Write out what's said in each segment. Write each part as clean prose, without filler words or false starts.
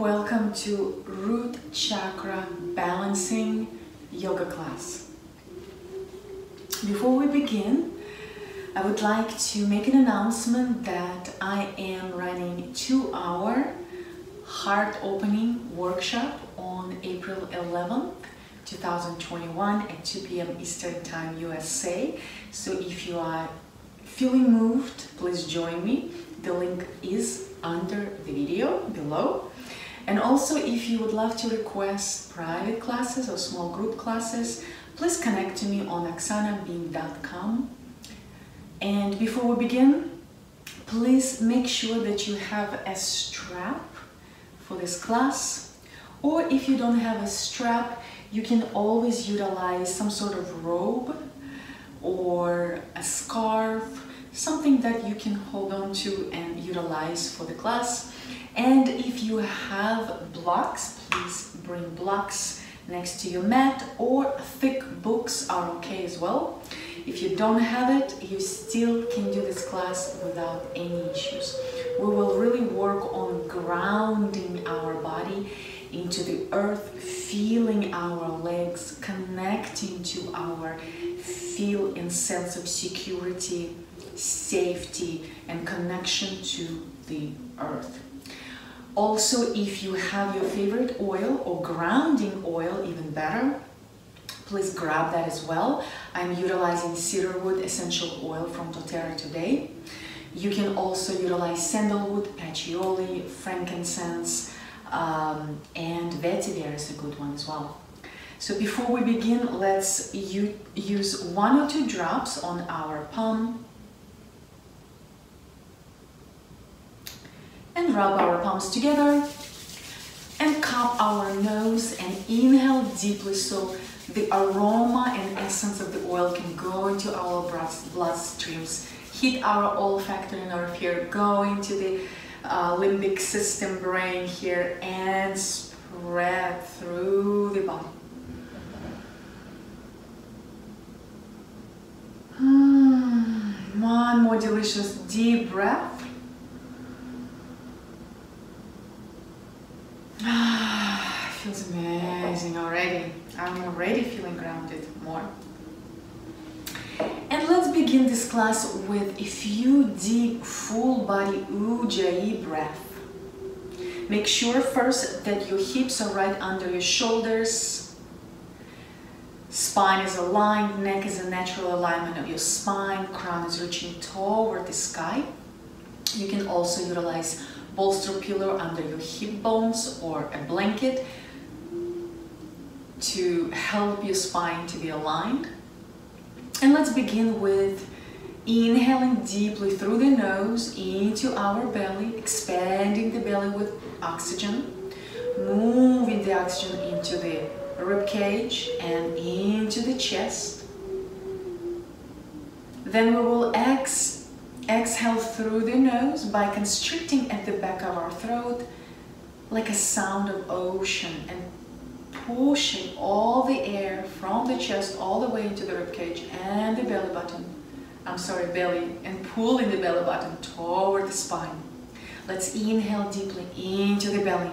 welcome to Root Chakra Balancing Yoga Class. Before we begin, I would like to make an announcement that I am running a 2-hour heart-opening workshop on April 11th, 2021 at 2 p.m. Eastern Time, USA. So if you are feeling moved, please join me. The link is under the video below. And also, if you would love to request private classes or small group classes, please connect to me on oxanabeam.com. And before we begin, please make sure that you have a strap for this class. Or if you don't have a strap, you can always utilize some sort of robe or a scarf, something that you can hold on to and utilize for the class. And if you have blocks, please bring blocks next to your mat, or thick books are okay as well. If you don't have it, you still can do this class without any issues. We will really work on grounding our body into the earth, feeling our legs, connecting to our feel and sense of security, safety, and connection to the earth. Also, if you have your favorite oil or grounding oil, even better, please grab that as well. I'm utilizing cedarwood essential oil from doTERRA today. You can also utilize sandalwood, patchouli, frankincense, and vetiver is a good one as well. So before we begin, let's use 1 or 2 drops on our palm and rub our palms together and cup our nose and inhale deeply so the aroma and essence of the oil can go into our bloodstreams, hit our olfactory nerve here, go into the limbic system, brain here, and spread through the body. One more delicious deep breath. Feels amazing already. I'm already feeling grounded more. And let's begin this class with a few deep full body Ujjayi breath. Make sure first that your hips are right under your shoulders. Spine is aligned, neck is a natural alignment of your spine, crown is reaching toward the sky. You can also utilize bolster pillow under your hip bones or a blanket to help your spine to be aligned. And let's begin with inhaling deeply through the nose into our belly, expanding the belly with oxygen, moving the oxygen into the rib cage and into the chest. Then we will exhale through the nose by constricting at the back of our throat like a sound of ocean and pushing all the air from the chest all the way into the rib cage and the belly button. Belly, and pulling the belly button toward the spine. Let's inhale deeply into the belly,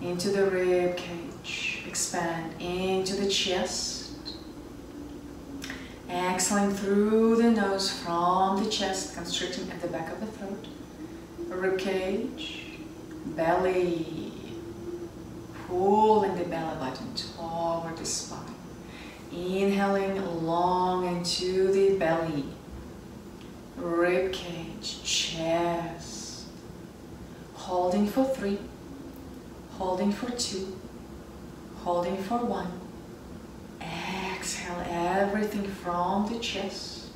into the rib cage, expand into the chest. Exhaling through the nose from the chest, constricting at the back of the throat, rib cage, belly, pulling the belly button toward the spine. Inhaling long into the belly, rib cage, chest. Holding for 3, holding for 2, holding for 1. Exhale everything from the chest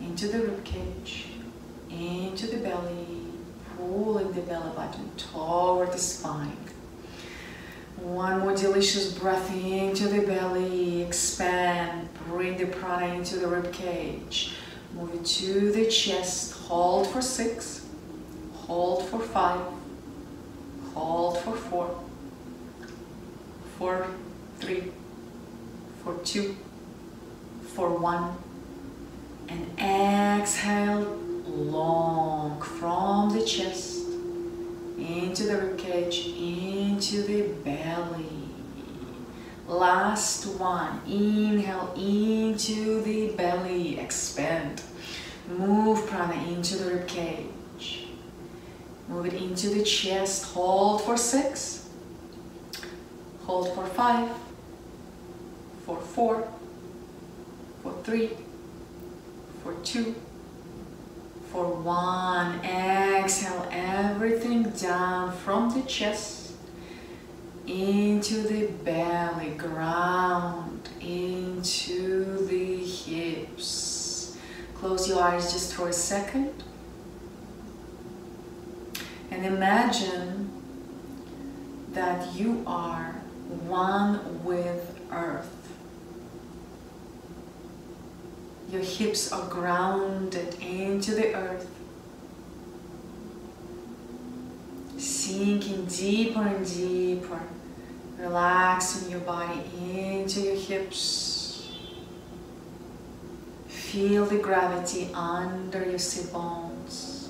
into the rib cage, into the belly, pulling the belly button toward the spine. One more delicious breath into the belly, expand, bring the prana into the rib cage, move it to the chest, hold for 6, hold for 5, hold for 4, for 3, for 2, for 1, and exhale long from the chest into the ribcage, into the belly. Last one. Inhale into the belly, expand. Move prana into the ribcage. Move it into the chest. Hold for 6. Hold for 5. For 4. For 3. For 2. For 1. Exhale everything down from the chest into the belly, ground into the hips. Close your eyes just for a second and imagine that you are one with earth. Your hips are grounded into the earth, sinking deeper and deeper, relaxing your body into your hips. Feel the gravity under your sit bones.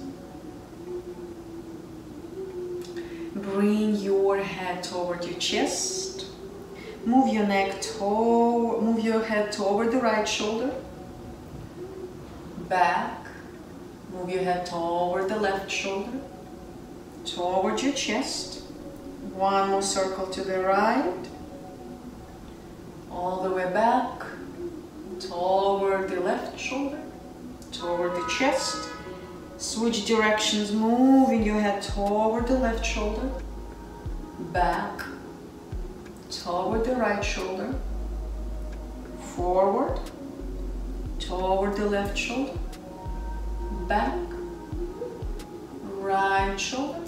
Bring your head toward your chest. Move your head toward the right shoulder. Back. Move your head toward the left shoulder. Toward your chest. One more circle to the right. All the way back. Toward the left shoulder. Toward the chest. Switch directions, moving your head toward the left shoulder. Back. Toward the right shoulder. Forward. Toward the left shoulder. Back. Right shoulder.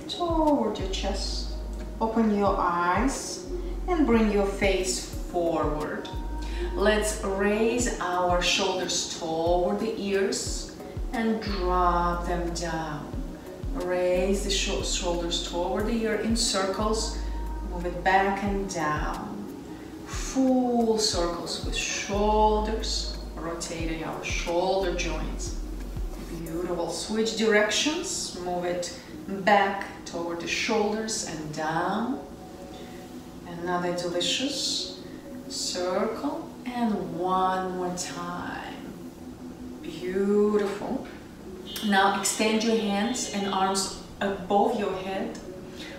Toward your chest. Open your eyes and bring your face forward. Let's raise our shoulders toward the ears and drop them down. Raise the shoulders toward the ear in circles. Move it back and down. Full circles with shoulders, rotating our shoulder joints. Beautiful. Switch directions. Move it back toward the shoulders and down. Another delicious circle. And one more time. Beautiful. Now extend your hands and arms above your head.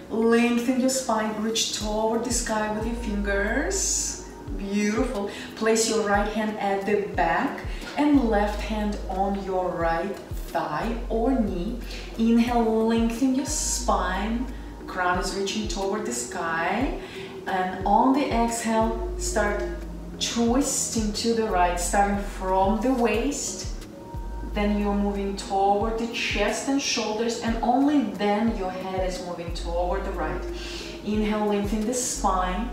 Lengthen your spine, reach toward the sky with your fingers. Beautiful. Place your right hand at the back and left hand on your right thigh or knee. Inhale, lengthen your spine. Crown is reaching toward the sky. And on the exhale, start twisting to the right, starting from the waist. Then you're moving toward the chest and shoulders, and only then your head is moving toward the right. Inhale, lengthen the spine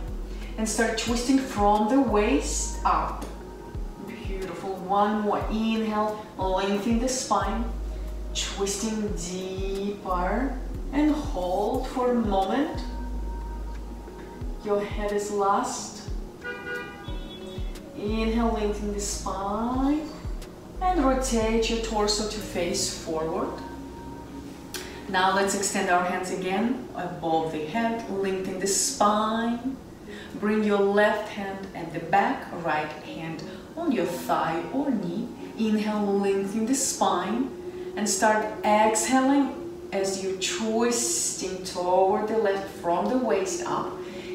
and start twisting from the waist up. Beautiful. One more. Inhale, lengthen the spine, twisting deeper, and hold for a moment. Your head is last. Inhale, lengthen the spine. And rotate your torso to face forward. Now let's extend our hands again above the head, lengthen the spine. Bring your left hand at the back, right hand on your thigh or knee. Inhale, lengthen the spine and start exhaling as you're twisting toward the left from the waist up.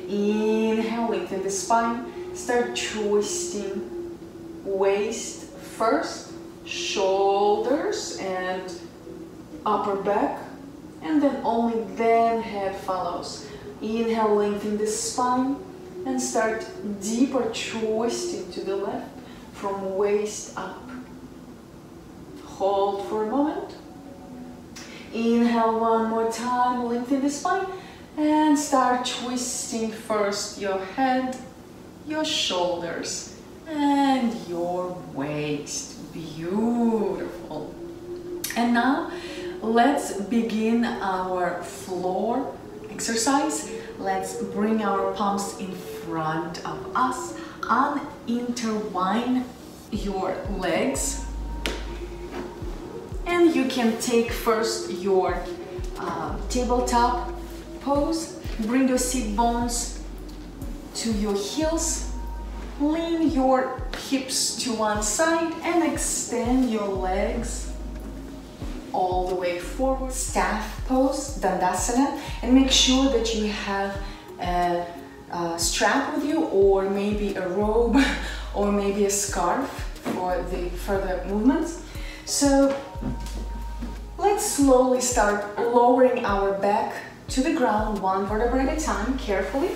Inhale, lengthen the spine, start twisting waist first. Shoulders and upper back, and then only then head follows. Inhale, lengthen the spine and start deeper twisting to the left from waist up. Hold for a moment. Inhale one more time, lengthen the spine and start twisting first your head, your shoulders and your waist. Beautiful. And now let's begin our floor exercise. Let's bring our palms in front of us. Unintertwine your legs. And you can take first your tabletop pose. Bring your sit bones to your heels. Lean your hips to one side and extend your legs all the way forward. Staff pose, Dandasana, and make sure that you have a strap with you, or maybe a robe, or maybe a scarf for the further movements. So let's slowly start lowering our back to the ground, one vertebra at a time, carefully.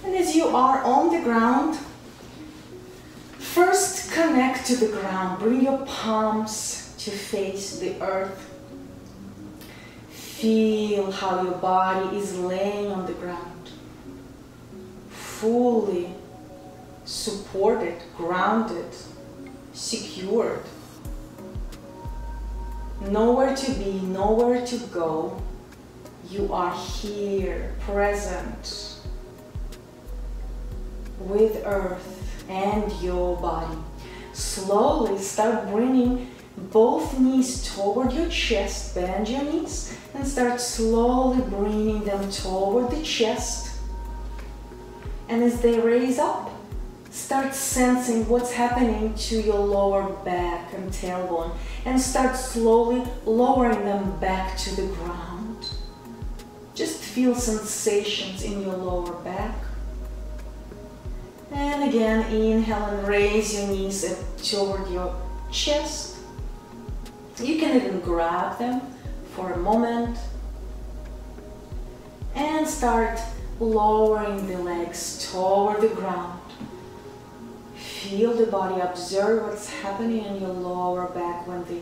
And as you are on the ground, first connect to the ground. Bring your palms to face the earth. Feel how your body is laying on the ground, fully supported, grounded, secured. Nowhere to be, nowhere to go. You are here, present with earth and your body. Slowly start bringing both knees toward your chest. Bend your knees and start slowly bringing them toward the chest. And as they raise up, start sensing what's happening to your lower back and tailbone, and start slowly lowering them back to the ground. Just feel sensations in your lower back. And again, inhale and raise your knees up toward your chest. You can even grab them for a moment and start lowering the legs toward the ground. Feel the body, observe what's happening in your lower back when the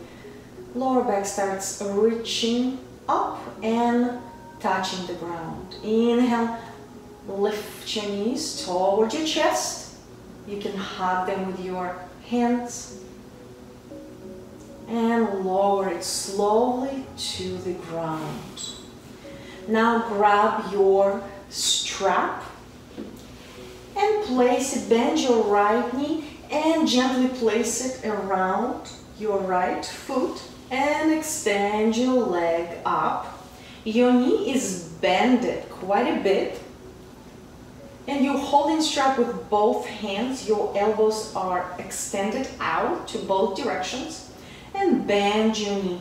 lower back starts reaching up and touching the ground. Inhale, lift your knees toward your chest. You can hug them with your hands. And lower it slowly to the ground. Now grab your strap and place it, bend your right knee and gently place it around your right foot and extend your leg up. Your knee is bended quite a bit and you're holding strap with both hands. Your elbows are extended out to both directions and bend your knee.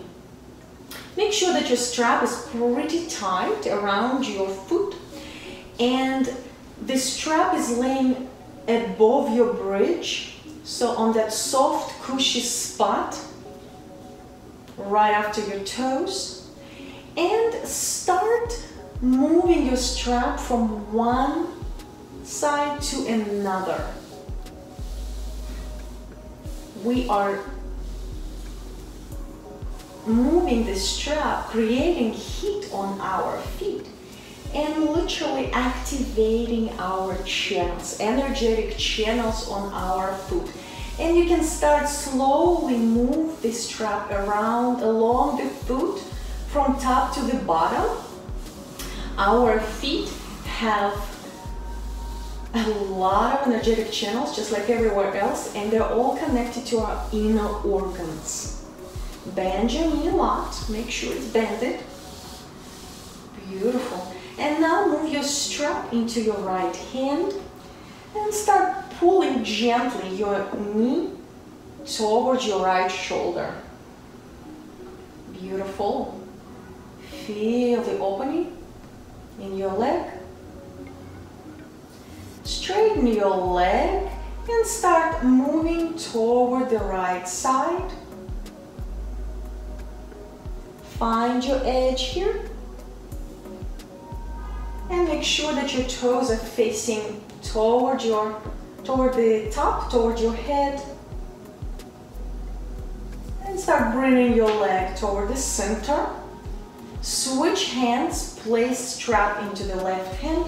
Make sure that your strap is pretty tight around your foot and the strap is laying above your bridge, so on that soft, cushy spot right after your toes. And start moving your strap from one side to another. We are moving the strap, creating heat on our feet and literally activating our channels, energetic channels on our foot. And you can start slowly move the strap around along the foot from top to the bottom. Our feet have a lot of energetic channels just like everywhere else, and they're all connected to our inner organs. Bend your knee a lot, make sure it's bended. Beautiful. And now move your strap into your right hand and start pulling gently your knee towards your right shoulder. Beautiful. Feel the opening in your leg. Straighten your leg and start moving toward the right side. Find your edge here. And make sure that your toes are facing toward the top, toward your head. And start bringing your leg toward the center. Switch hands, place strap into the left hand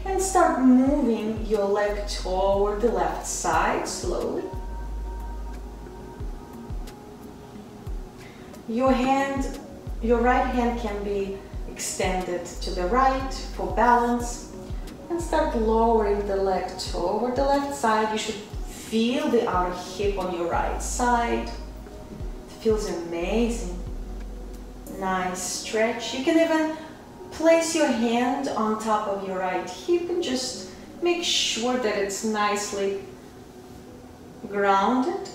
and start moving your leg toward the left side slowly. Your right hand can be extended to the right for balance, and start lowering the leg toward the left side. You should feel the outer hip on your right side. It feels amazing. Nice stretch. You can even place your hand on top of your right hip and just make sure that it's nicely grounded.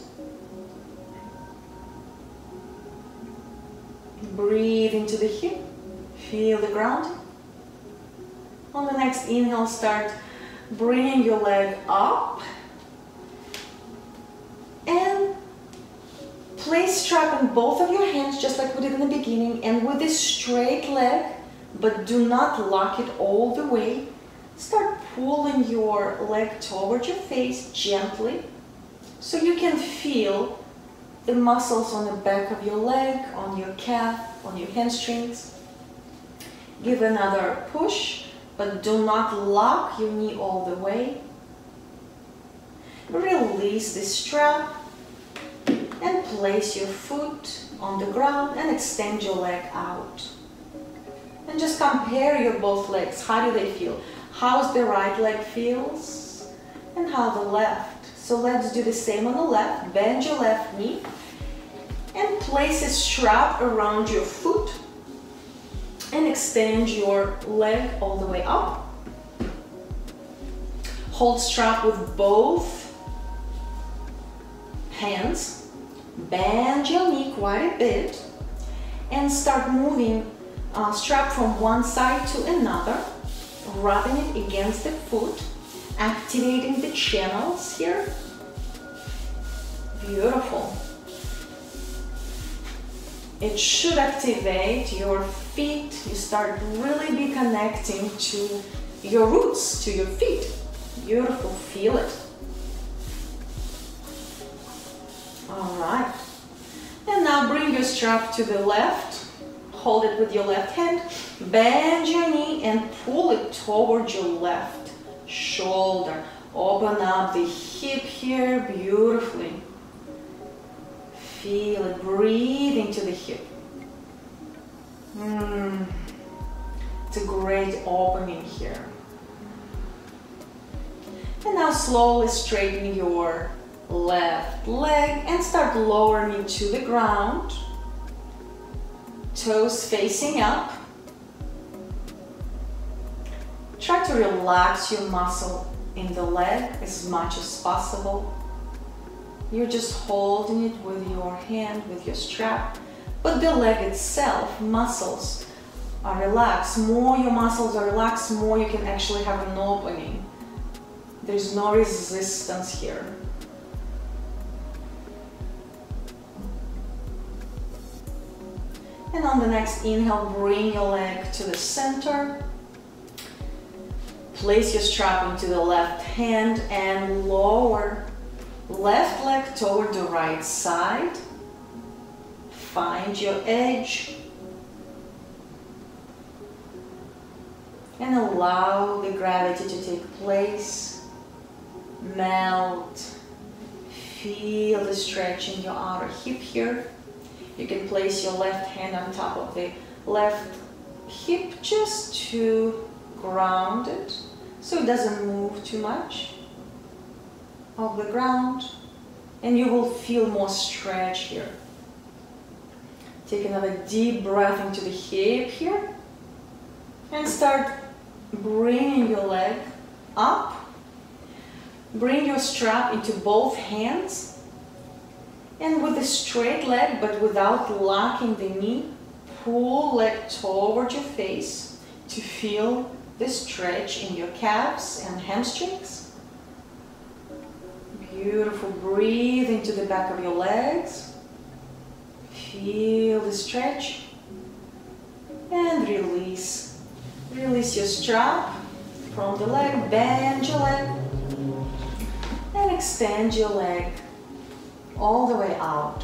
Breathe into the hip. Feel the grounding. On the next inhale, start bringing your leg up. And place strap in both of your hands, just like we did in the beginning. And with this straight leg, but do not lock it all the way, start pulling your leg towards your face gently, so you can feel the muscles on the back of your leg, on your calf, on your hamstrings. Give another push, but do not lock your knee all the way. Release the strap and place your foot on the ground and extend your leg out. And just compare your both legs. How do they feel? How's the right leg feels and how the left. So let's do the same on the left. Bend your left knee and place a strap around your foot and extend your leg all the way up. Hold strap with both hands. Bend your knee quite a bit and start moving strap from one side to another, rubbing it against the foot, activating the channels here. Beautiful. It should activate your feet. You start really be connecting to your roots, to your feet. Beautiful, feel it. All right. And now bring your strap to the left. Hold it with your left hand. Bend your knee and pull it towards your left shoulder. Open up the hip here beautifully. Feel it. Breathe into the hip. It's a great opening here. And now slowly straighten your left leg and start lowering it to the ground. Toes facing up. Try to relax your muscle in the leg as much as possible. You're just holding it with your hand, with your strap, but the leg itself, muscles are relaxed. More your muscles are relaxed, more you can actually have an opening. There's no resistance here. And on the next inhale, bring your leg to the center. Place your strap into the left hand and lower left leg toward the right side. Find your edge. And allow the gravity to take place. Melt. Feel the stretch in your outer hip here. You can place your left hand on top of the left hip just to ground it so it doesn't move too much off the ground, and you will feel more stretch here. Take another deep breath into the hip here and start bringing your leg up. Bring your strap into both hands. And with a straight leg, but without locking the knee, pull leg toward your face to feel the stretch in your calves and hamstrings. Beautiful. Breathe into the back of your legs. Feel the stretch. And release. Release your strap from the leg. Bend your leg. And extend your leg all the way out.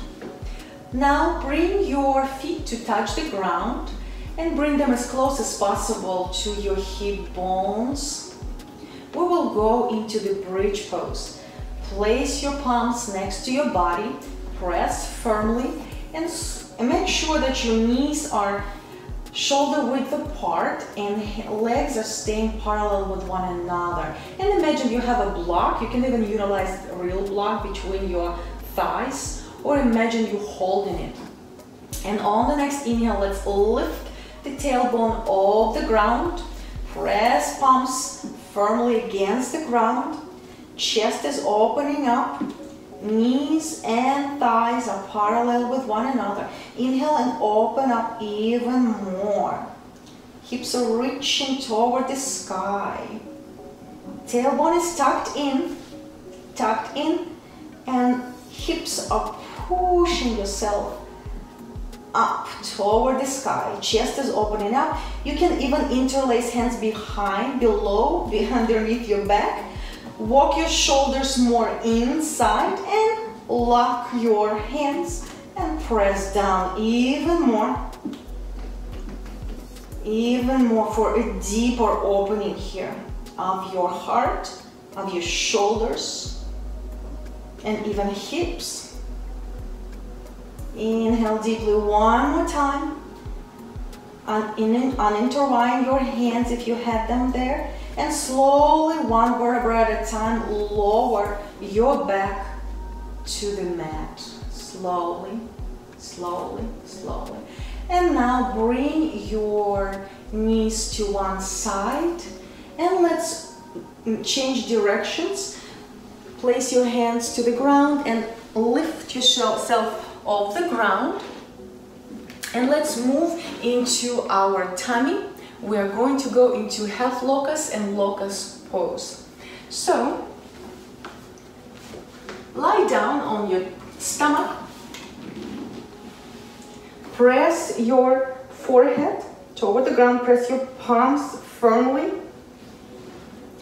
Now bring your feet to touch the ground and bring them as close as possible to your hip bones. We will go into the bridge pose. Place your palms next to your body, press firmly, and make sure that your knees are shoulder width apart and legs are staying parallel with one another. And imagine you have a block. You can even utilize a real block between your thighs, or imagine you holding it. And on the next inhale, let's lift the tailbone off the ground. Press palms firmly against the ground. Chest is opening up. Knees and thighs are parallel with one another. Inhale and open up even more. Hips are reaching toward the sky. Tailbone is tucked in, and hips are pushing yourself up toward the sky. Chest is opening up. You can even interlace hands behind, below, underneath your back. Walk your shoulders more inside and lock your hands and press down even more for a deeper opening here of your heart, of your shoulders, and even hips. Inhale deeply one more time. Unintertwine your hands if you had them there. And slowly, one vertebra at a time, lower your back to the mat. Slowly, slowly, slowly. And now bring your knees to one side. And let's change directions. Place your hands to the ground and lift yourself off the ground. And let's move into our tummy. We are going to go into half locust and locust pose. So, lie down on your stomach. Press your forehead toward the ground. Press your palms firmly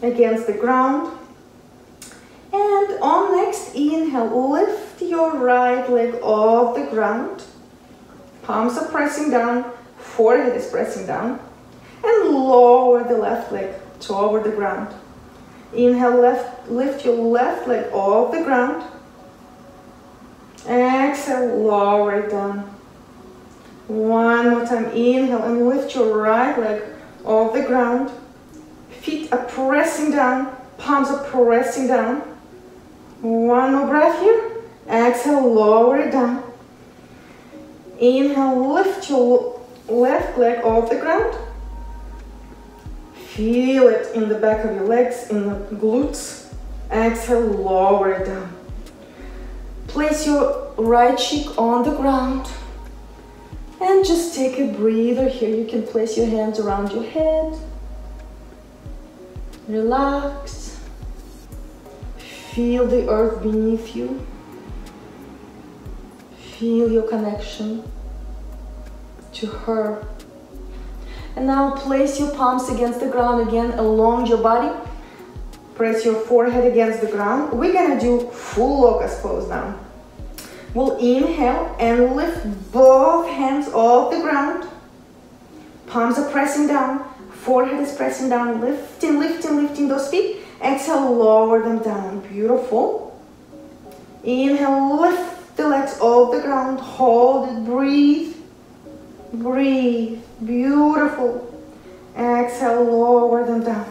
against the ground. And on next inhale, lift your right leg off the ground. Palms are pressing down. Forehead is pressing down. And lower the left leg toward the ground. Inhale, lift your left leg off the ground. Exhale, lower it down. One more time, inhale and lift your right leg off the ground. Feet are pressing down, palms are pressing down. One more breath here. Exhale, lower it down. Inhale, lift your left leg off the ground. Feel it in the back of your legs, in the glutes. Exhale, lower it down. Place your right cheek on the ground. And just take a breather here. You can place your hands around your head. Relax. Feel the earth beneath you. Feel your connection to her. And now place your palms against the ground again along your body. Press your forehead against the ground. We're gonna do full locust pose now. We'll inhale and lift both hands off the ground. Palms are pressing down. Forehead is pressing down. Lifting, lifting, lifting those feet. Exhale, lower them down. Beautiful. Inhale, lift the legs off the ground. Hold it, breathe. Breathe. Beautiful. Exhale, lower them down.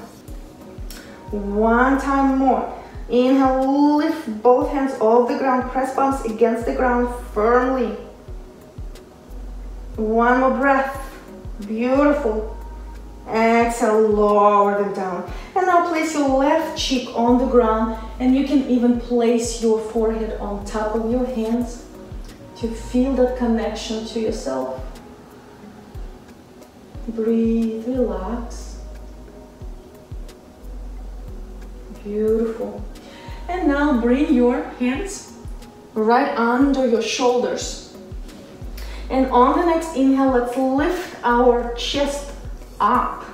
One time more. Inhale, lift both hands off the ground. Press palms against the ground firmly. One more breath. Beautiful. Exhale, lower them down. And now place your left cheek on the ground, and you can even place your forehead on top of your hands to feel that connection to yourself. Breathe, relax. Beautiful. And now bring your hands right under your shoulders. And on the next inhale, let's lift our chest up.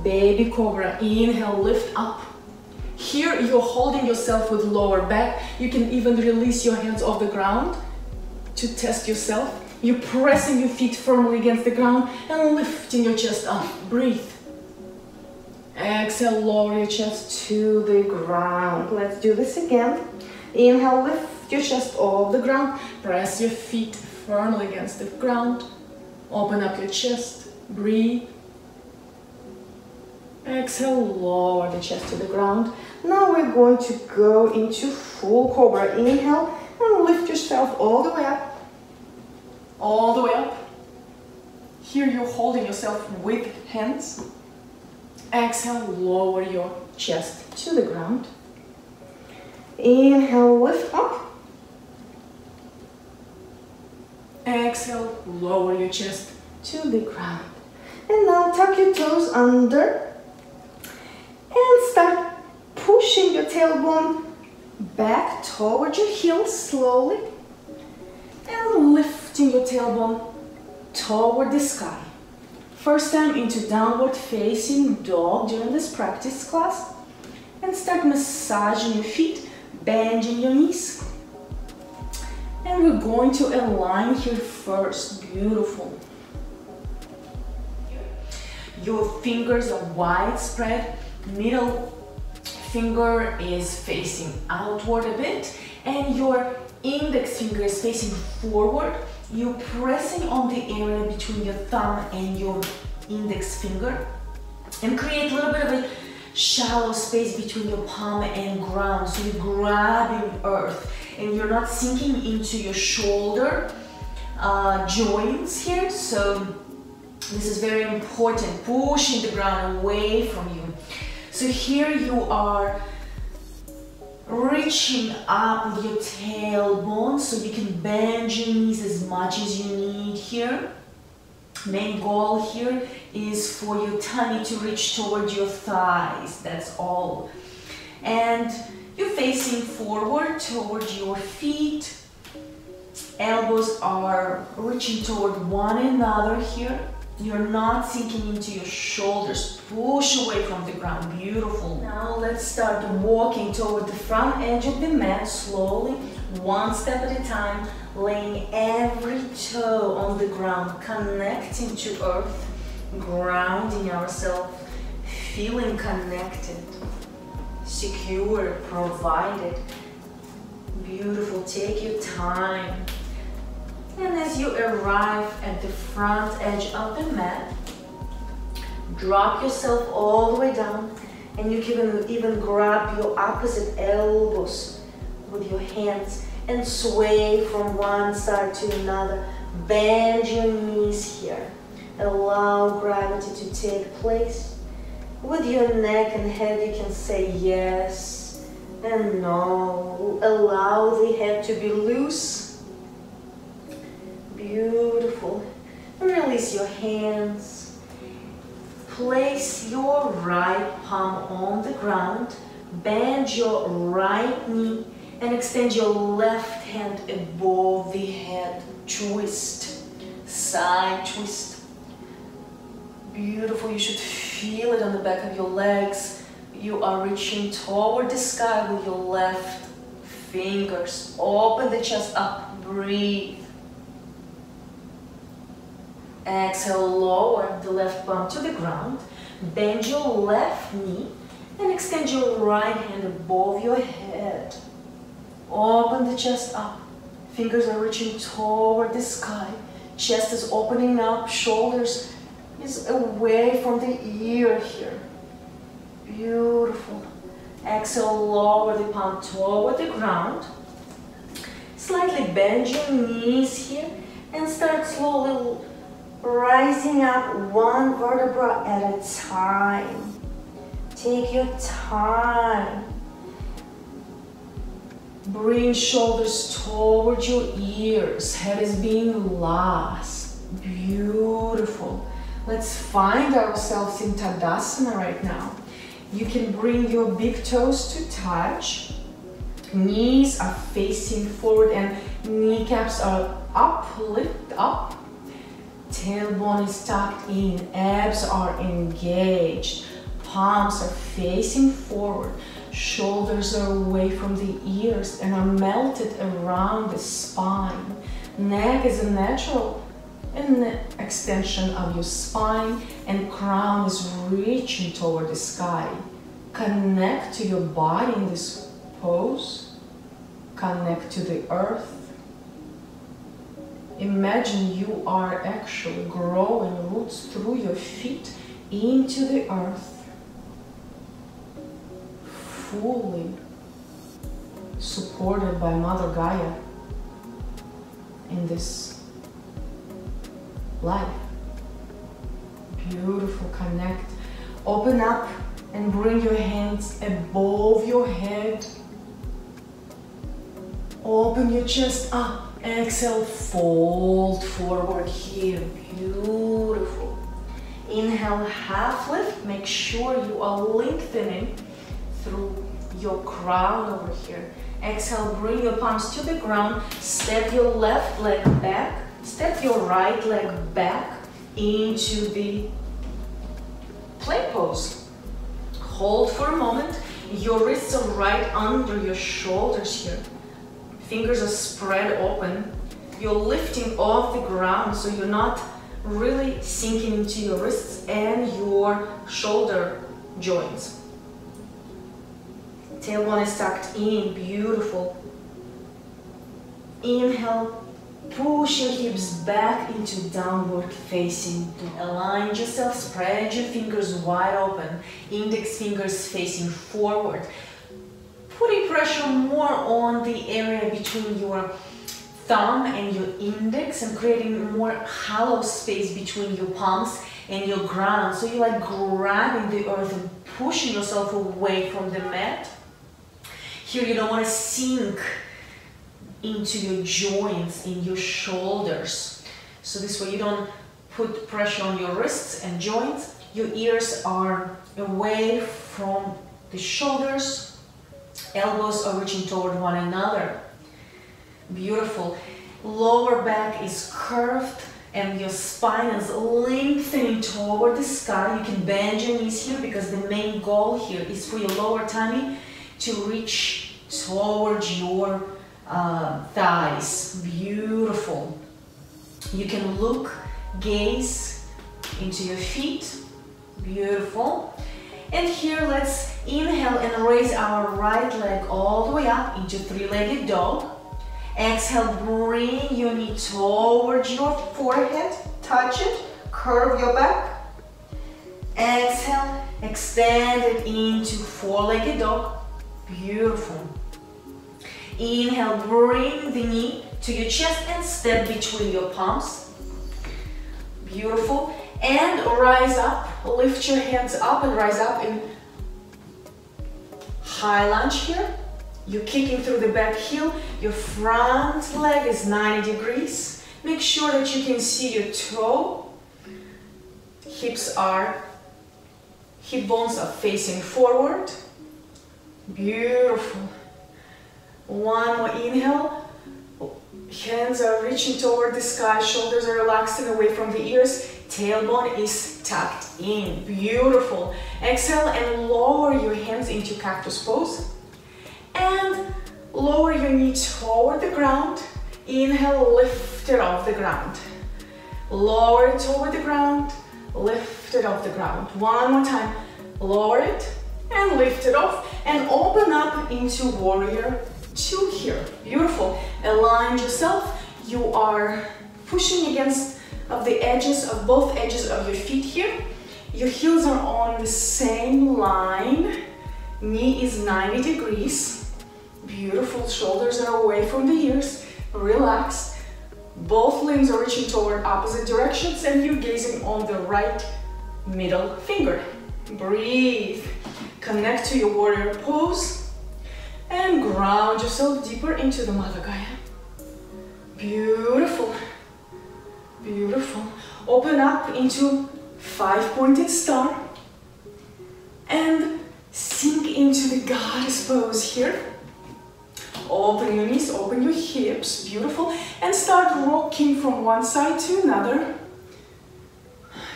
Baby cobra. Inhale, lift up. Here you're holding yourself with lower back. You can even release your hands off the ground to test yourself. You're pressing your feet firmly against the ground and lifting your chest up. Breathe. Exhale, lower your chest to the ground. Let's do this again. Inhale, lift your chest off the ground. Press your feet firmly against the ground. Open up your chest. Breathe. Exhale, lower the chest to the ground. Now we're going to go into full cobra. Inhale and lift yourself all the way up. all the way up. Here you're holding yourself with hands. Exhale, lower your chest to the ground. Inhale, lift up. Exhale, lower your chest to the ground. And now tuck your toes under and start pushing your tailbone back towards your heels slowly and lifting your tailbone toward the sky. First time into downward facing dog during this practice class, and start massaging your feet, bending your knees. And we're going to align here first. Beautiful. Your fingers are widespread, middle finger is facing outward a bit, and your index finger is facing forward. You're pressing on the area between your thumb and your index finger and create a little bit of a shallow space between your palm and ground. So you're grabbing earth and you're not sinking into your shoulder joints here. So this is very important, pushing the ground away from you. So here you are reaching up with your tailbone so you can bend your knees as much as you need here. Main goal here is for your tummy to reach towards your thighs, that's all. And you're facing forward towards your feet. Elbows are reaching toward one another here. You're not sinking into your shoulders. Push away from the ground. Beautiful. Now let's start walking toward the front edge of the mat slowly, one step at a time, laying every toe on the ground, connecting to earth, grounding ourselves, feeling connected, secure, provided. Beautiful. Take your time. And as you arrive at the front edge of the mat, drop yourself all the way down, and you can even grab your opposite elbows with your hands and sway from one side to another. Bend your knees here. Allow gravity to take place. With your neck and head, you can say yes and no. Allow the head to be loose. Beautiful. Release your hands. Place your right palm on the ground. Bend your right knee and extend your left hand above the head. Twist. Side twist. Beautiful. You should feel it on the back of your legs. You are reaching toward the sky with your left fingers. Open the chest up. Breathe. Exhale, lower the left palm to the ground. Bend your left knee and extend your right hand above your head. Open the chest up. Fingers are reaching toward the sky. Chest is opening up. Shoulders is away from the ear here. Beautiful. Exhale, lower the palm toward the ground. Slightly bend your knees here and start slowly rising up one vertebra at a time. Take your time. Bring shoulders towards your ears. Head is being last. Beautiful. Let's find ourselves in Tadasana right now. You can bring your big toes to touch. Knees are facing forward and kneecaps are up, lift up. Tailbone is tucked in, abs are engaged, palms are facing forward, shoulders are away from the ears and are melted around the spine. Neck is a natural extension of your spine and crown is reaching toward the sky. Connect to your body in this pose. Connect to the earth. Imagine you are actually growing roots through your feet into the earth, fully supported by Mother Gaia in this life. Beautiful. Connect. Open up and bring your hands above your head. Open your chest up. Exhale, fold forward here. Beautiful. Inhale, half lift. Make sure you are lengthening through your crown over here. Exhale, bring your palms to the ground. Step your left leg back. Step your right leg back into the plank pose. Hold for a moment. Your wrists are right under your shoulders here. Fingers are spread open. You're lifting off the ground, so you're not really sinking into your wrists and your shoulder joints. Tailbone is tucked in. Beautiful. Inhale. Push your hips back into downward facing dog. Align yourself, spread your fingers wide open, index fingers facing forward. Putting pressure more on the area between your thumb and your index and creating more hollow space between your palms and your ground. So you're like grabbing the earth and pushing yourself away from the mat. Here you don't want to sink into your joints, in your shoulders. So this way you don't put pressure on your wrists and joints. Your ears are away from the shoulders. Elbows are reaching toward one another. Beautiful. Lower back is curved and your spine is lengthening toward the sky. You can bend your knees here because the main goal here is for your lower tummy to reach towards your thighs. Beautiful. You can look, gaze into your feet. Beautiful. And here let's inhale and raise our right leg all the way up into three-legged dog. Exhale, bring your knee towards your forehead. Touch it. Curve your back. Exhale, extend it into four-legged dog. Beautiful. Inhale, bring the knee to your chest and step between your palms. Beautiful. And rise up. Lift your hands up and rise up in high lunge here. You're kicking through the back heel. Your front leg is 90 degrees. Make sure that you can see your toe. Hip bones are facing forward. Beautiful. One more inhale. Hands are reaching toward the sky. Shoulders are relaxing away from the ears. Tailbone is tucked in. Beautiful. Exhale and lower your hands into cactus pose. And lower your knee toward the ground. Inhale, lift it off the ground. Lower it toward the ground. Lift it off the ground. One more time. Lower it and lift it off. And open up into warrior two here. Beautiful. Align yourself. You are pushing against the edges of both edges of your feet here. Your heels are on the same line. Knee is 90 degrees. Beautiful. Shoulders are away from the ears. Relax. Both limbs are reaching toward opposite directions and you're gazing on the right middle finger. Breathe. Connect to your warrior pose. And ground yourself deeper into the Mother Gaia. Beautiful. Beautiful. Open up into five-pointed star. And sink into the goddess pose here. Open your knees, open your hips. Beautiful. And start rocking from one side to another.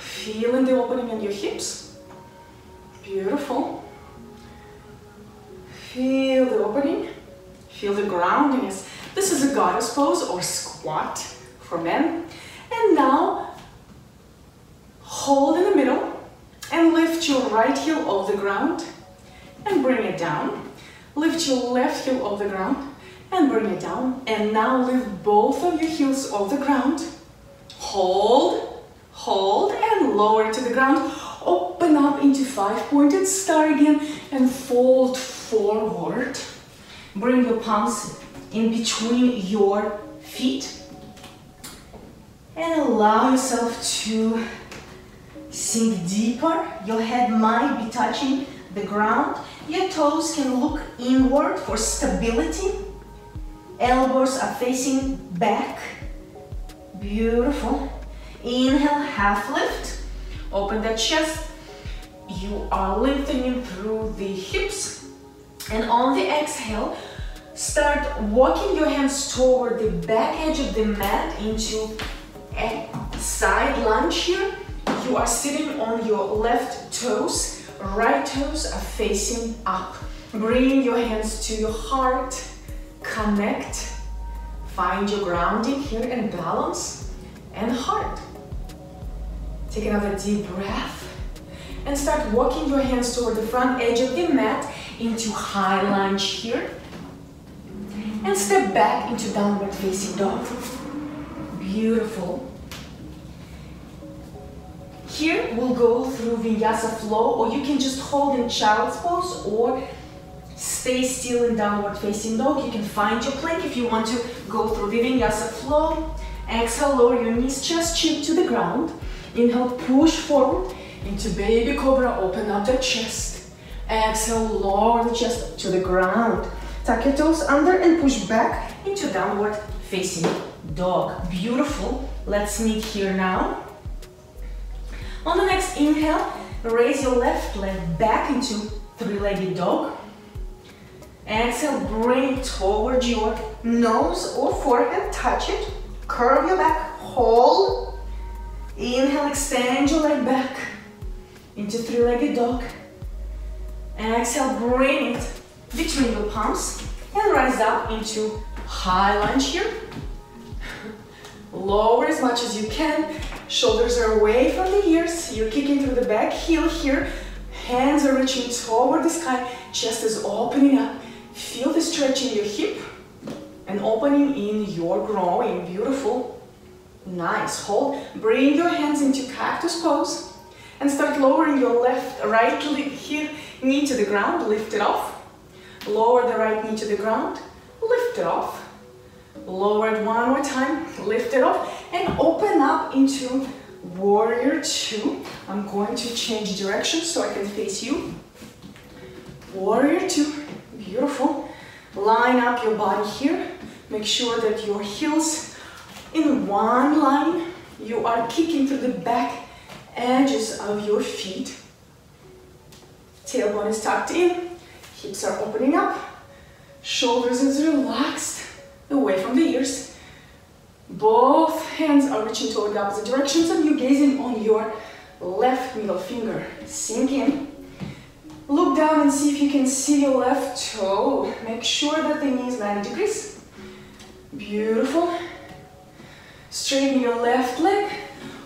Feeling the opening in your hips. Beautiful. Feel the opening, feel the groundiness. This is a goddess pose or squat for men. And now, hold in the middle and lift your right heel off the ground and bring it down. Lift your left heel off the ground and bring it down. And now lift both of your heels off the ground. Hold, hold, and lower to the ground. Open up into five-pointed star again and fold forward. Bring your palms in between your feet. And allow yourself to sink deeper. Your head might be touching the ground. Your toes can look inward for stability. Elbows are facing back. Beautiful. Inhale, half lift. Open the chest. You are lengthening through the hips. And on the exhale, start walking your hands toward the back edge of the mat into a side lunge here. You are sitting on your left toes. Right toes are facing up. Bring your hands to your heart. Connect. Find your grounding here and balance and heart. Take another deep breath and start walking your hands toward the front edge of the mat into high lunge here. And step back into downward facing dog. Beautiful. Here we'll go through Vinyasa flow, or you can just hold in child's pose or stay still in downward facing dog. You can find your plank if you want to go through the Vinyasa flow. Exhale, lower your knees, chest, chin to the ground. Inhale, push forward into baby cobra, open up the chest. Exhale, lower the chest to the ground. Tuck your toes under and push back into downward facing dog. Beautiful. Let's meet here now. On the next inhale, raise your left leg back into three-legged dog. Exhale, bring it towards your nose or forehead, touch it. Curve your back, hold. Inhale, extend your leg back into three-legged dog. Exhale, bring it between your palms and rise up into high lunge here. Lower as much as you can. Shoulders are away from the ears. You're kicking through the back heel here. Hands are reaching toward the sky. Chest is opening up. Feel the stretch in your hip and opening in your groin. Beautiful. Nice. Hold. Bring your hands into cactus pose and start lowering your right here knee to the ground. Lift it off. Lower the right knee to the ground. Lift it off. Lower it one more time. Lift it off and open up into warrior two. I'm going to change direction so I can face you. Warrior two. Beautiful. Line up your body here. Make sure that your heels in one line. You are kicking through the back edges of your feet. Tailbone is tucked in. Hips are opening up. Shoulders is relaxed. Away from the ears. Both hands are reaching toward the opposite directions and you're gazing on your left middle finger. Sink in. Look down and see if you can see your left toe. Make sure that the knee is 90 degrees. Beautiful. Straighten your left leg.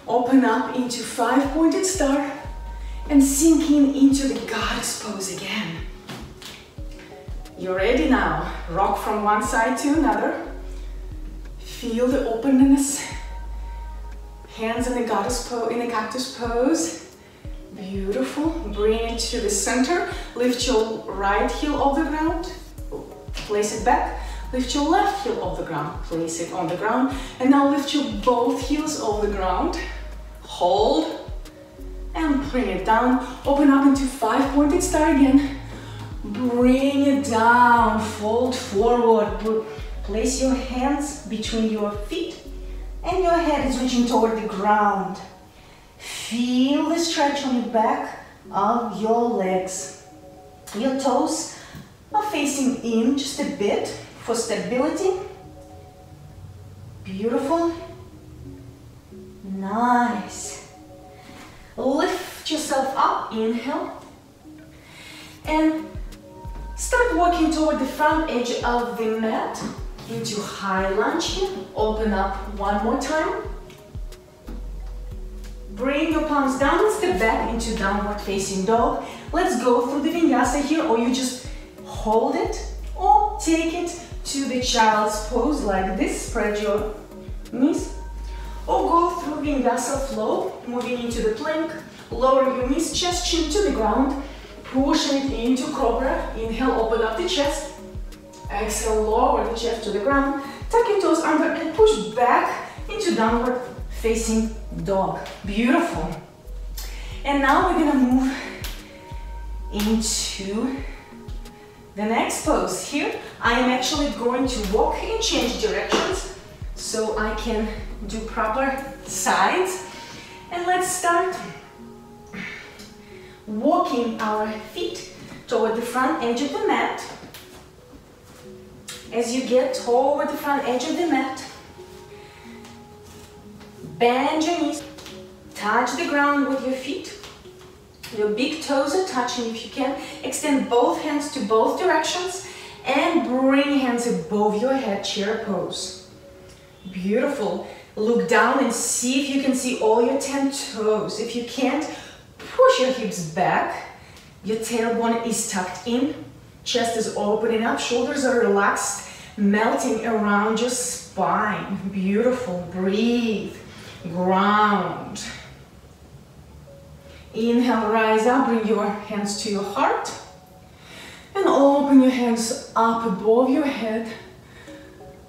Open up into five-pointed star and sink in into the goddess pose again. You're ready now. Rock from one side to another. Feel the openness. Hands in the goddess pose, in the cactus pose. Beautiful. Bring it to the center. Lift your right heel off the ground. Place it back. Lift your left heel off the ground. Place it on the ground. And now lift your both heels off the ground. Hold. And bring it down. Open up into five-pointed star again. Bring it down, fold forward, place your hands between your feet and your head is reaching toward the ground. Feel the stretch on the back of your legs. Your toes are facing in just a bit for stability. Beautiful. Nice. Lift yourself up, inhale. And start walking toward the front edge of the mat into high lunge here. Open up one more time. Bring your palms down and step back into downward facing dog. Let's go through the vinyasa here, or you just hold it or take it to the child's pose like this. Spread your knees. Or go through vinyasa flow, moving into the plank. Lower your knees, chest, chin to the ground. Pushing it into cobra. Inhale, open up the chest. Exhale, lower the chest to the ground. Tuck your toes under and push back into downward facing dog. Beautiful. And now we're gonna move into the next pose. Here, I am actually going to walk and change directions so I can do proper sides. And let's start walking our feet toward the front edge of the mat. As you get toward the front edge of the mat, bend your knees, touch the ground with your feet. Your big toes are touching. If you can, extend both hands to both directions and bring hands above your head, chair pose. Beautiful. Look down and see if you can see all your 10 toes. If you can't, push your hips back. Your tailbone is tucked in. Chest is opening up. Shoulders are relaxed, melting around your spine. Beautiful. Breathe. Ground. Inhale, rise up. Bring your hands to your heart. And open your hands up above your head.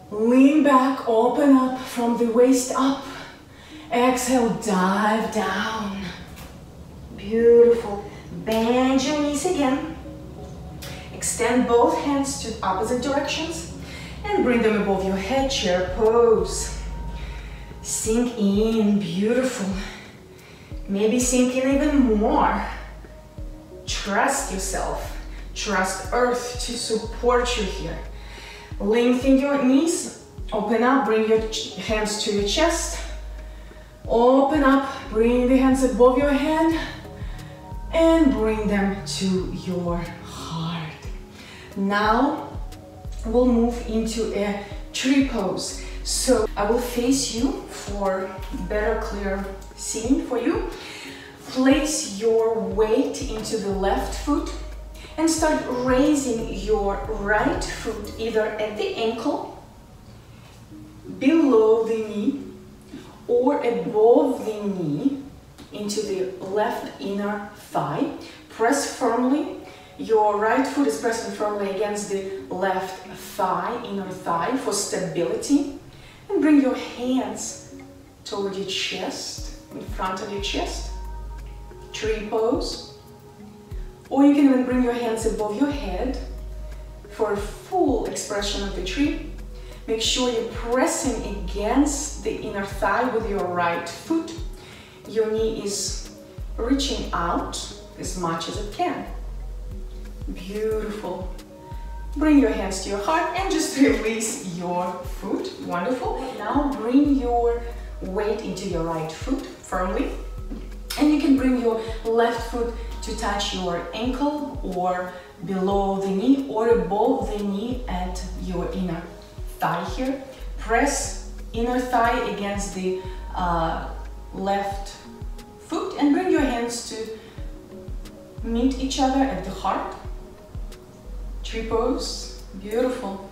Lean back, open up from the waist up. Exhale, dive down. Beautiful. Bend your knees again. Extend both hands to opposite directions and bring them above your head, chair pose. Sink in, beautiful. Maybe sink in even more. Trust yourself. Trust Earth to support you here. Lengthen your knees, open up, bring your hands to your chest. Open up, bring the hands above your head and bring them to your heart. Now we'll move into a tree pose. So I will face you for better, clear seeing for you. Place your weight into the left foot and start raising your right foot either at the ankle, below the knee, or above the knee into the left inner thigh. Press firmly. Your right foot is pressing firmly against the left thigh, inner thigh, for stability. And bring your hands toward your chest, in front of your chest. Tree pose. Or you can even bring your hands above your head for a full expression of the tree. Make sure you're pressing against the inner thigh with your right foot. Your knee is reaching out as much as it can. Beautiful. Bring your hands to your heart and just release your foot. Wonderful. Now bring your weight into your right foot firmly. And you can bring your left foot to touch your ankle or below the knee or above the knee at your inner thigh here. Press inner thigh against the left foot and bring your hands to meet each other at the heart. Tree pose. Beautiful.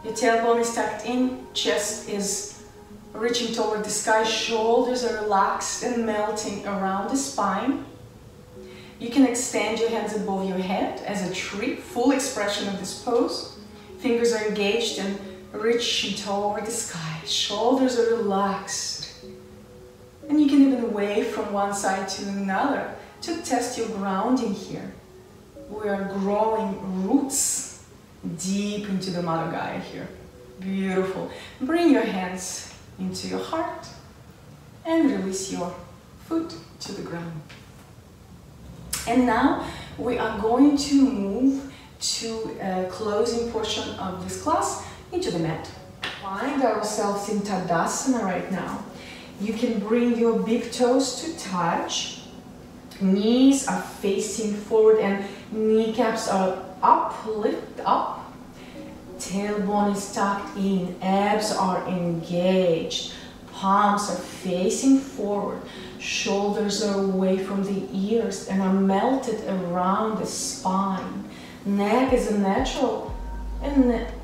Your tailbone is tucked in, chest is reaching toward the sky, shoulders are relaxed and melting around the spine. You can extend your hands above your head as a tree, full expression of this pose. Fingers are engaged and reaching toward the sky. Shoulders are relaxed. And you can even wave from one side to another to test your grounding here. We are growing roots deep into the Mother Gaia here. Beautiful. Bring your hands into your heart and release your foot to the ground. And now we are going to move to a closing portion of this class into the mat. Find ourselves in Tadasana right now. You can bring your big toes to touch. Knees are facing forward and kneecaps are up, lift up. Tailbone is tucked in, abs are engaged. Palms are facing forward. Shoulders are away from the ears and are melted around the spine. Neck is a natural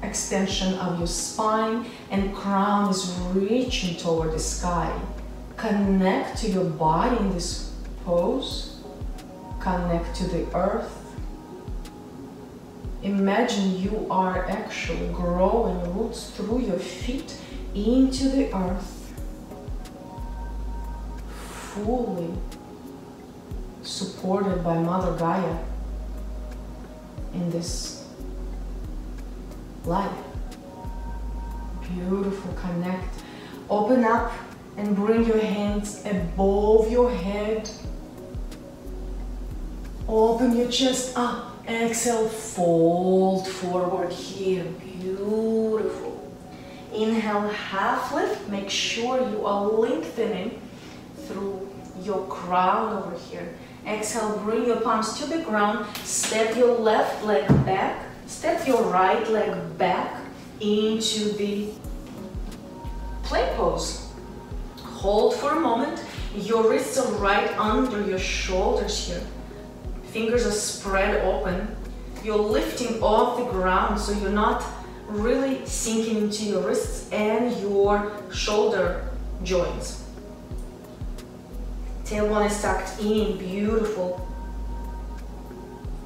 extension of your spine and crown is reaching toward the sky. Connect to your body in this pose. Connect to the earth. Imagine you are actually growing roots through your feet into the earth. fully supported by Mother Gaia in this life. Beautiful, connect. Open up and bring your hands above your head. Open your chest up. Exhale, fold forward here. Beautiful. Inhale, half lift. Make sure you are lengthening through your crown over here. Exhale, bring your palms to the ground. Step your left leg back. Step your right leg back into the plank pose. Hold for a moment. Your wrists are right under your shoulders here. Fingers are spread open. You're lifting off the ground, so you're not really sinking into your wrists and your shoulder joints. Tailbone is tucked in, beautiful.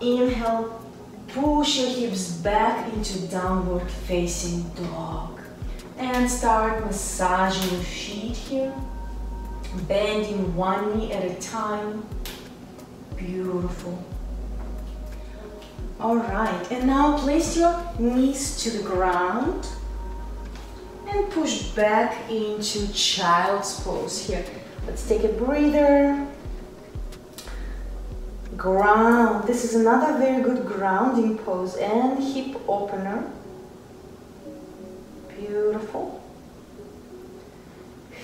Inhale, push your hips back into downward facing dog. And start massaging your feet here. Bending one knee at a time. Beautiful. All right, and now place your knees to the ground and push back into child's pose here. Let's take a breather. Ground. This is another very good grounding pose and hip opener. Beautiful.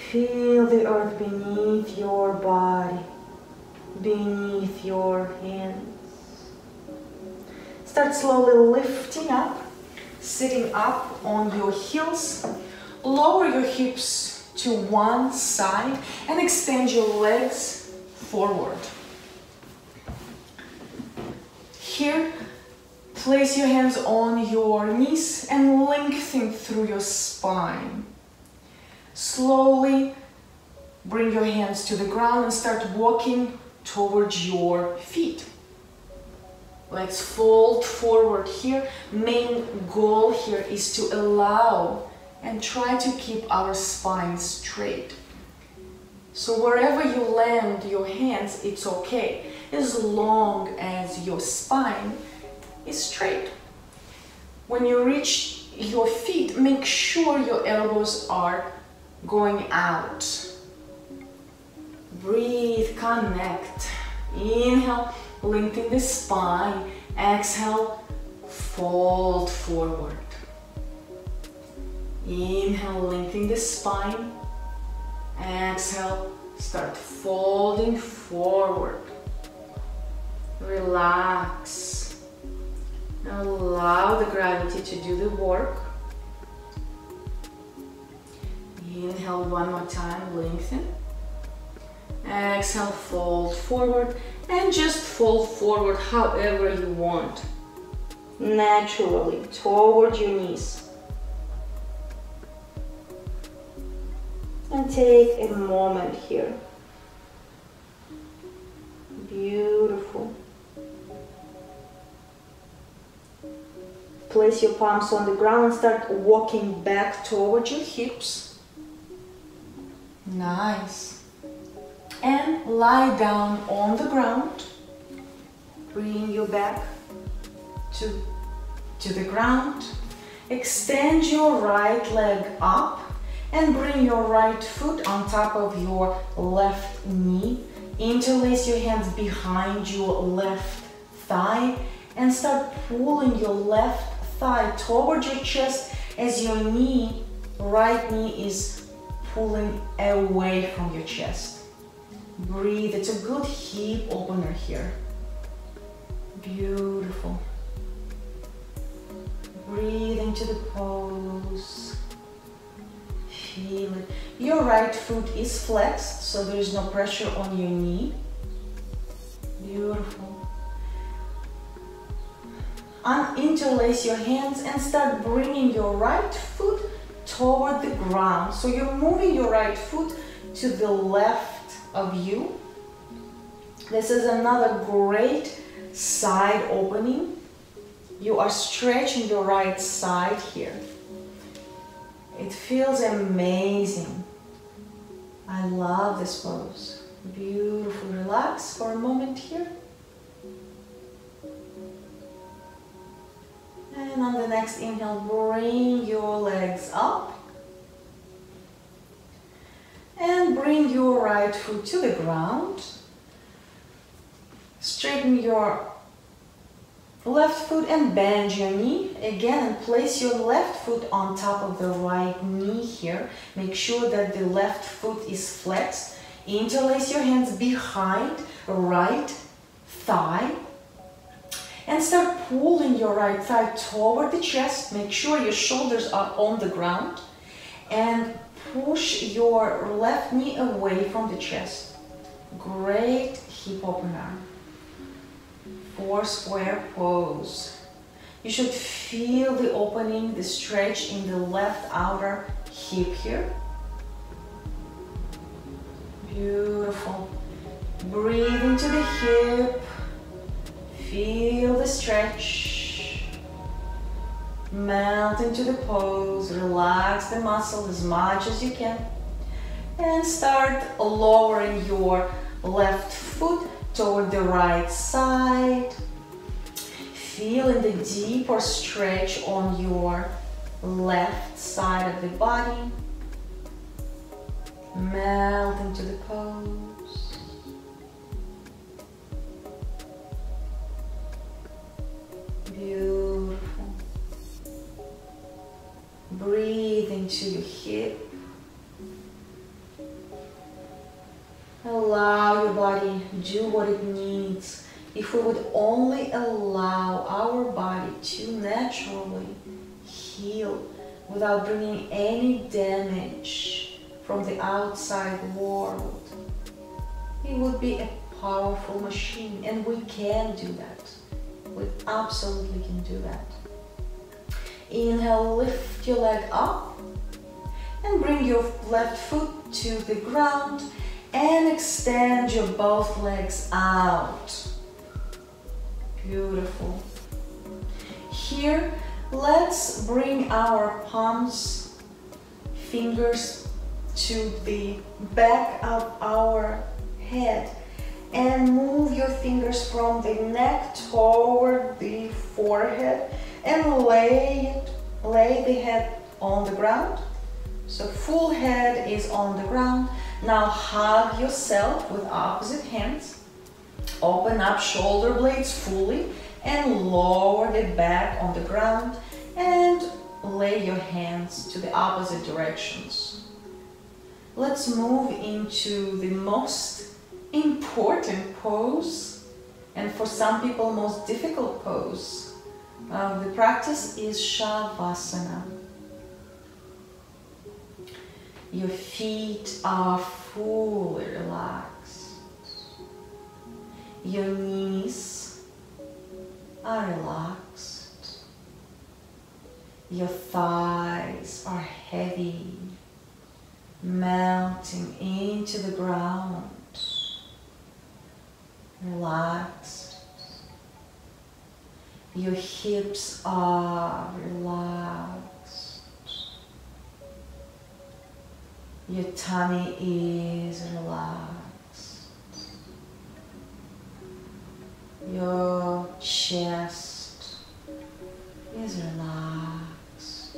Feel the earth beneath your body, beneath your hands. Start slowly lifting up, sitting up on your heels. Lower your hips to one side and extend your legs forward. Here, place your hands on your knees and lengthen through your spine. Slowly bring your hands to the ground and start walking towards your feet. Let's fold forward here. Main goal here is to allow and try to keep our spine straight. So wherever you land your hands, it's okay, as long as your spine is straight. When you reach your feet, make sure your elbows are going out. Breathe, connect. Inhale, lengthen the spine. Exhale, fold forward. Inhale, lengthen the spine. Exhale, start folding forward. Relax. Allow the gravity to do the work. Inhale one more time, lengthen. Exhale, fold forward, and just fold forward however you want. Naturally, toward your knees. And take a moment here. Beautiful. Place your palms on the ground and start walking back towards your hips. Nice. And lie down on the ground. Bring your back to the ground. Extend your right leg up and bring your right foot on top of your left knee. Interlace your hands behind your left thigh and start pulling your left thigh towards your chest as your right knee is pulling away from your chest. Breathe. It's a good hip opener here. Beautiful. Breathe into the pose. Feel it. Your right foot is flexed, so there is no pressure on your knee. Beautiful. Interlace your hands and start bringing your right foot toward the ground. So you're moving your right foot to the left of you. This is another great side opening. You are stretching your right side here. It feels amazing. I love this pose. Beautiful. Relax for a moment here. And on the next inhale, bring your legs up. And bring your right foot to the ground. Straighten your left foot and bend your knee. Again, and place your left foot on top of the right knee here. Make sure that the left foot is flexed. Interlace your hands behind right thigh. And start pulling your right thigh toward the chest. Make sure your shoulders are on the ground. And push your left knee away from the chest. Great hip opener. 4 square pose. You should feel the opening, the stretch in the left outer hip here. Beautiful. Breathe into the hip. Feel the stretch. Melt into the pose. Relax the muscle as much as you can. And start lowering your left foot toward the right side. Feeling the deeper stretch on your left side of the body. Melt into the pose. Beautiful. Breathe into your hip. Allow your body to do what it needs. If we would only allow our body to naturally heal without bringing any damage from the outside world, it would be a powerful machine, and we can do that. We absolutely can do that. Inhale, lift your leg up and bring your left foot to the ground and extend your both legs out. Beautiful. Here, let's bring our palms, fingers to the back of our head and move your fingers from the neck toward the forehead and lay the head on the ground. So full head is on the ground. Now hug yourself with opposite hands. Open up shoulder blades fully and lower the back on the ground and lay your hands to the opposite directions. Let's move into the most important pose, and for some people most difficult pose of the practice is Shavasana. Your feet are fully relaxed. Your knees are relaxed. Your thighs are heavy, melting into the ground. Relaxed. Your hips are relaxed. Your tummy is relaxed. Your chest is relaxed.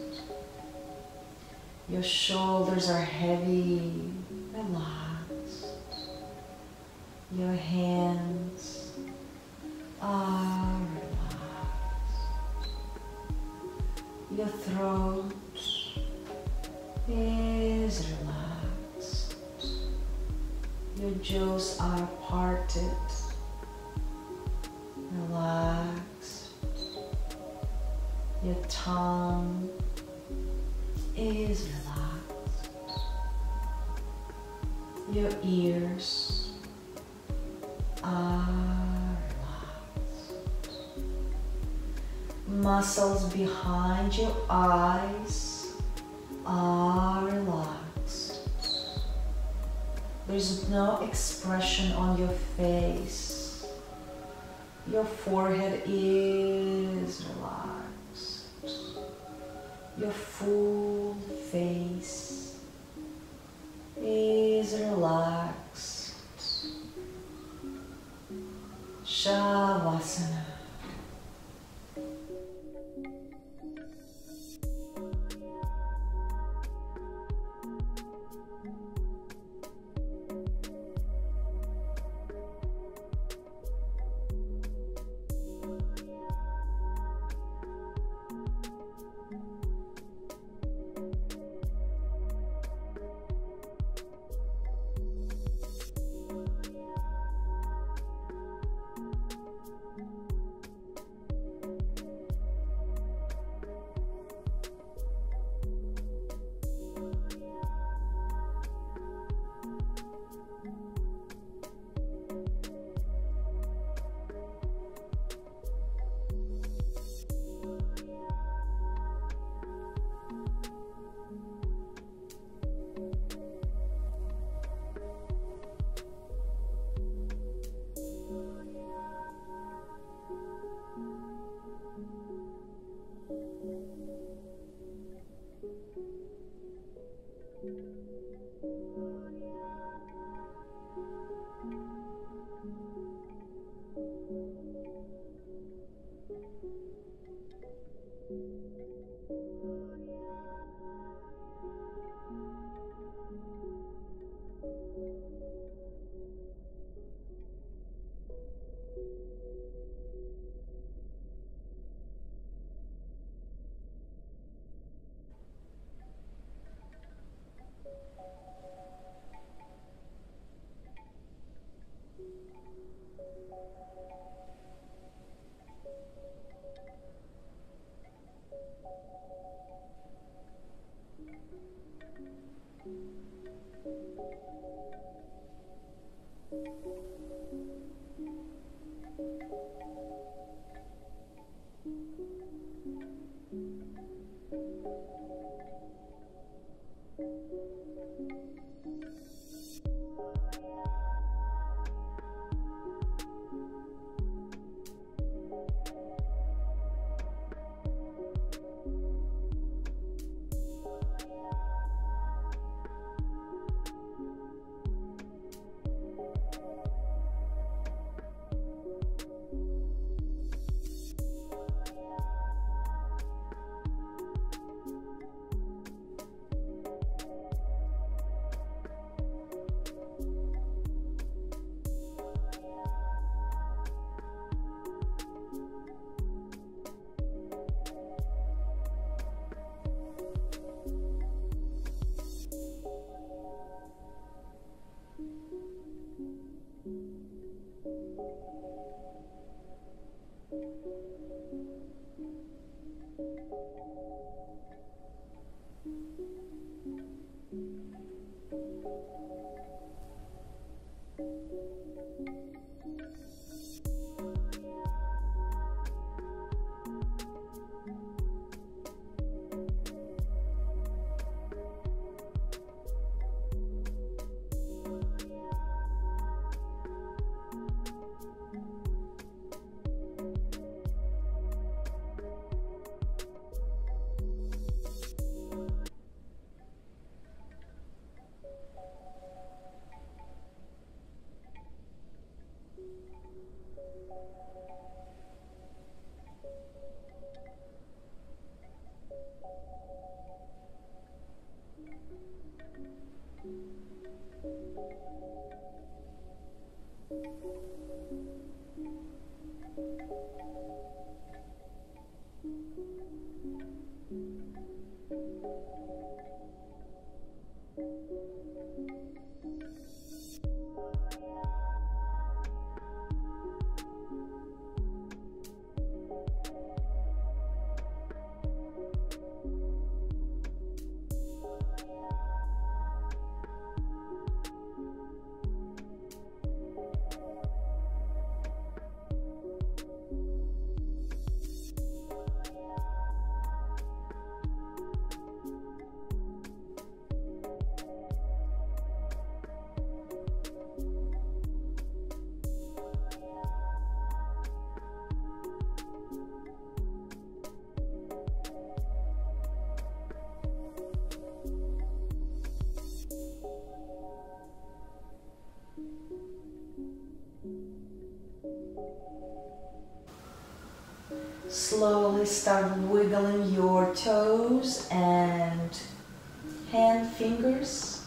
Your shoulders are heavy, relaxed. Your hands are relaxed. Your throat is relaxed. Your jaws are parted, relaxed. Your tongue is relaxed. Your ears are relaxed. Muscles behind your eyes are relaxed. There's no expression on your face. Your forehead is relaxed. Your full face is relaxed. Shavasana. Slowly start wiggling your toes and hand fingers.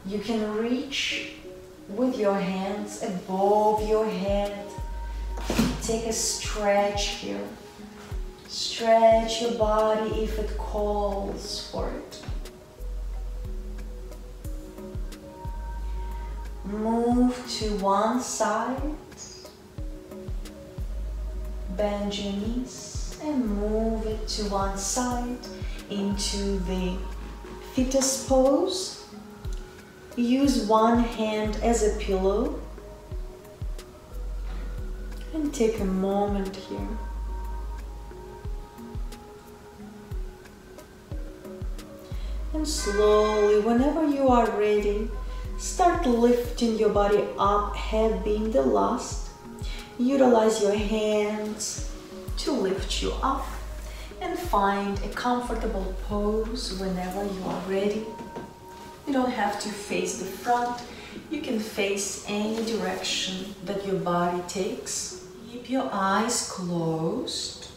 You can reach with your hands above your head. Take a stretch here. Stretch your body if it calls for it. Move to one side. Bend your knees and move it to one side into the fetus pose. Use one hand as a pillow and take a moment here. And slowly, whenever you are ready, start lifting your body up, head being the last. Utilize your hands to lift you up and find a comfortable pose whenever you are ready. You don't have to face the front. You can face any direction that your body takes. Keep your eyes closed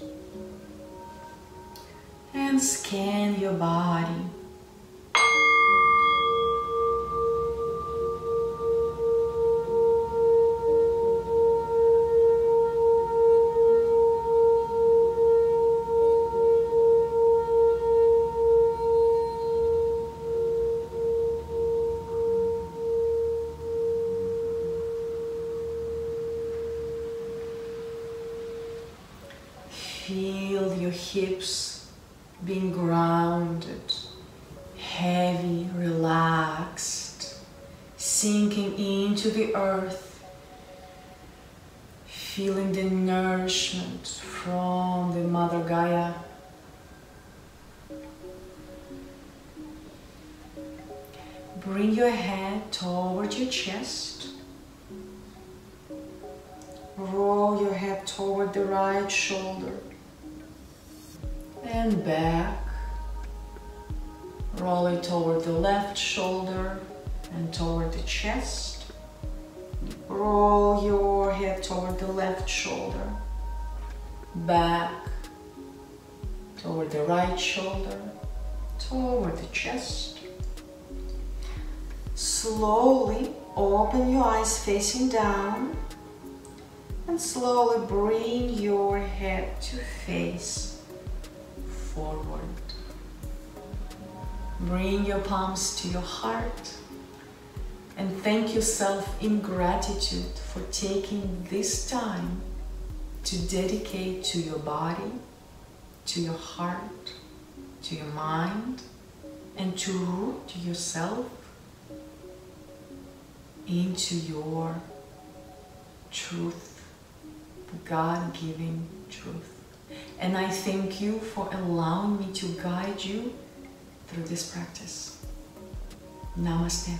and scan your body. Feel your hips being grounded, heavy, relaxed, sinking into the earth, feeling the nourishment from the Mother Gaia. Bring your head toward your chest. Roll your head toward the right shoulder and back. Roll it toward the left shoulder and toward the chest. Roll your head toward the left shoulder, back, toward the right shoulder, toward the chest. Slowly open your eyes facing down and slowly bring your head to face forward. Bring your palms to your heart and thank yourself in gratitude for taking this time to dedicate to your body, to your heart, to your mind, and to root yourself into your truth, the God-given truth. And I thank you for allowing me to guide you through this practice. Namaste.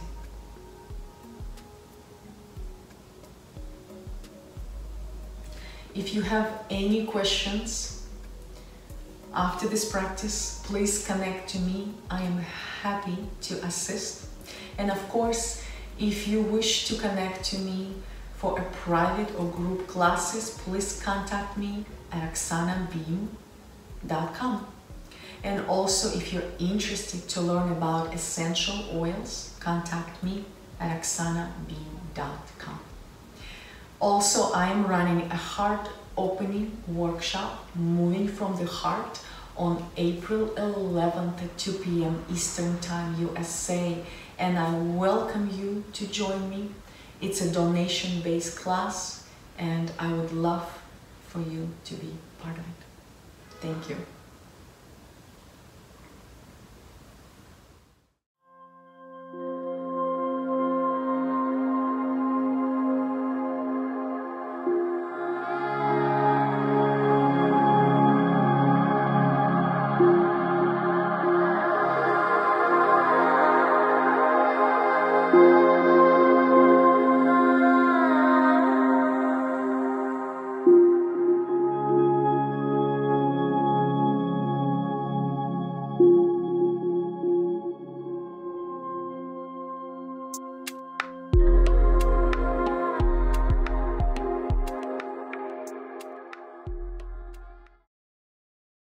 If you have any questions after this practice, please connect to me. I am happy to assist. And of course, if you wish to connect to me for a private or group classes, please contact me at oxanabeam.com. And also, if you're interested to learn about essential oils, contact me at oxanabeam.com. Also, I'm running a heart opening workshop, Moving from the Heart, on April 11th at 2 p.m. Eastern Time, USA. And I welcome you to join me. It's a donation-based class, and I would love for you to be part of it. Thank you.